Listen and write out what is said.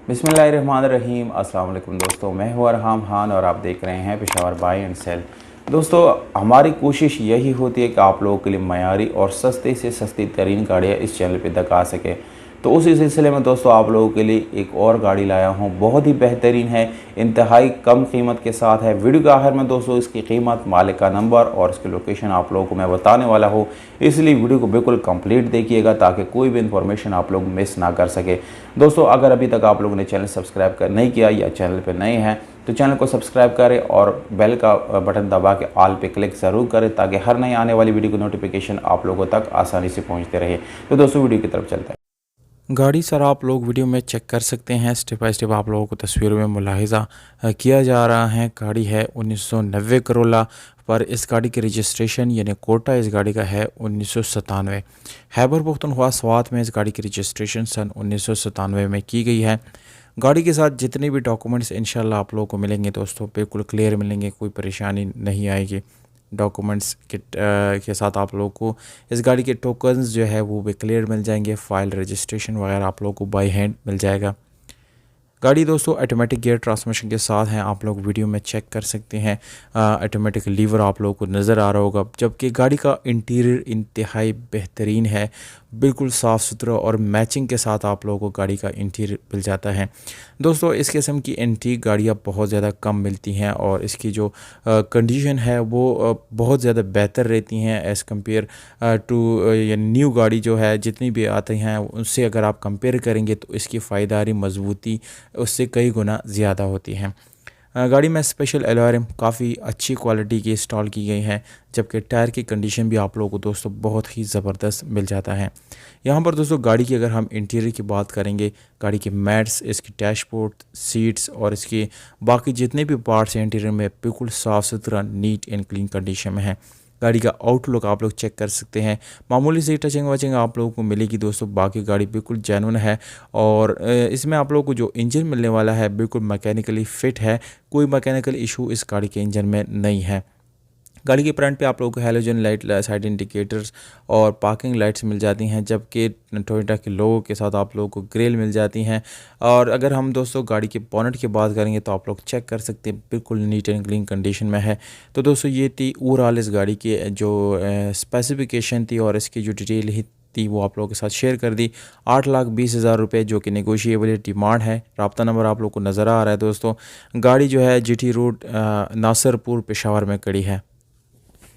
बिस्मिल्लाहिर्रहमानिर्रहीम। अस्सलाम वालेकुम दोस्तों, मैं हूं अरहाम खान और आप देख रहे हैं पेशावर बाय एंड सेल। दोस्तों, हमारी कोशिश यही होती है कि आप लोगों के लिए मयारी और सस्ते से सस्ती तरीन गाड़ियाँ इस चैनल पे तक आ सके। तो उसी सिलसिले में दोस्तों आप लोगों के लिए एक और गाड़ी लाया हूँ, बहुत ही बेहतरीन है, इंतहाई कम कीमत के साथ है। वीडियो के आखिर में दोस्तों इसकी कीमत, मालिक का नंबर और इसकी लोकेशन आप लोगों को मैं बताने वाला हूँ, इसलिए वीडियो को बिल्कुल कंप्लीट देखिएगा ताकि कोई भी इंफॉर्मेशन आप लोग मिस ना कर सके। दोस्तों, अगर अभी तक आप लोगों ने चैनल सब्सक्राइब कर नहीं किया या चैनल पर नए हैं तो चैनल को सब्सक्राइब करें और बेल का बटन दबा के ऑल पे क्लिक ज़रूर करें ताकि हर नई आने वाली वीडियो की नोटिफिकेशन आप लोगों तक आसानी से पहुंचते रहे। तो दोस्तों वीडियो की तरफ चलते हैं। गाड़ी सर आप लोग वीडियो में चेक कर सकते हैं, स्टेप बाय स्टेप आप लोगों को तस्वीरों में मुलाहिजा किया जा रहा है। गाड़ी है 1990 करोला, पर इस गाड़ी की रजिस्ट्रेशन यानी कोटा इस गाड़ी का है 1997। खैबर पख्तूनख्वा स्वात में इस गाड़ी की रजिस्ट्रेशन सन 1997 में की गई है। गाड़ी के साथ जितने भी डॉक्यूमेंट्स इंशाल्लाह आप लोगों को मिलेंगे दोस्तों बिल्कुल क्लियर मिलेंगे, कोई परेशानी नहीं आएगी। डॉक्यूमेंट्स के साथ आप लोगों को इस गाड़ी के टोकन्स जो है वो भी क्लियर मिल जाएंगे। फाइल रजिस्ट्रेशन वगैरह आप लोगों को बाय हैंड मिल जाएगा। गाड़ी दोस्तों ऑटोमेटिक गियर ट्रांसमिशन के साथ हैं, आप लोग वीडियो में चेक कर सकते हैं। ऑटोमेटिक लीवर आप लोगों को नज़र आ रहा होगा, जबकि गाड़ी का इंटीरियर इंतहाई बेहतरीन है, बिल्कुल साफ़ सुथरा और मैचिंग के साथ आप लोगों को गाड़ी का इंटीरियर मिल जाता है। दोस्तों, इस किस्म की एंटीक गाड़ियाँ बहुत ज़्यादा कम मिलती हैं और इसकी जो कंडीशन है वो बहुत ज़्यादा बेहतर रहती हैं एज़ कम्पेयर टू न्यू गाड़ी जो है। जितनी भी आती हैं उससे अगर आप कंपेयर करेंगे तो इसकी फ़ायदारी मजबूती उससे कई गुना ज़्यादा होती है। गाड़ी में स्पेशल एलॉय काफ़ी अच्छी क्वालिटी की इंस्टॉल की गई है, जबकि टायर की कंडीशन भी आप लोगों को दोस्तों बहुत ही ज़बरदस्त मिल जाता है। यहाँ पर दोस्तों गाड़ी की अगर हम इंटीरियर की बात करेंगे, गाड़ी के मैट्स, इसकी डैशबोर्ड, सीट्स और इसके बाकी जितने भी पार्ट्स हैं इंटीरियर में बिल्कुल साफ़ सुथरा, नीट एंड क्लीन कंडीशन में है। गाड़ी का आउटलुक आप लोग चेक कर सकते हैं, मामूली सी टचिंग वचिंग आप लोगों को मिलेगी दोस्तों, बाकी गाड़ी बिल्कुल जेन्युइन है। और इसमें आप लोगों को जो इंजन मिलने वाला है बिल्कुल मैकेनिकली फ़िट है, कोई मैकेनिकल इशू इस गाड़ी के इंजन में नहीं है। गाड़ी के फ्रंट पे आप लोगों को हैलोजन लाइट, साइड इंडिकेटर्स और पार्किंग लाइट्स मिल जाती हैं, जबकि टोयोटा के लोगों के साथ आप लोगों को ग्रिल मिल जाती हैं। और अगर हम दोस्तों गाड़ी के बोनट की बात करेंगे तो आप लोग चेक कर सकते हैं, बिल्कुल नीट एंड क्लीन कंडीशन में है। तो दोस्तों ये थी ओवरऑल इस गाड़ी की जो स्पेसिफिकेशन थी और इसकी जो डिटेल ही थी वो आप लोगों के साथ शेयर कर दी। 8,20,000 रुपये जो कि नेगोशिएबल डिमांड है। रब्ता नंबर आप लोग को नज़र आ रहा है दोस्तों। गाड़ी जो है GT रोड नासरपुर पेशावर में खड़ी है।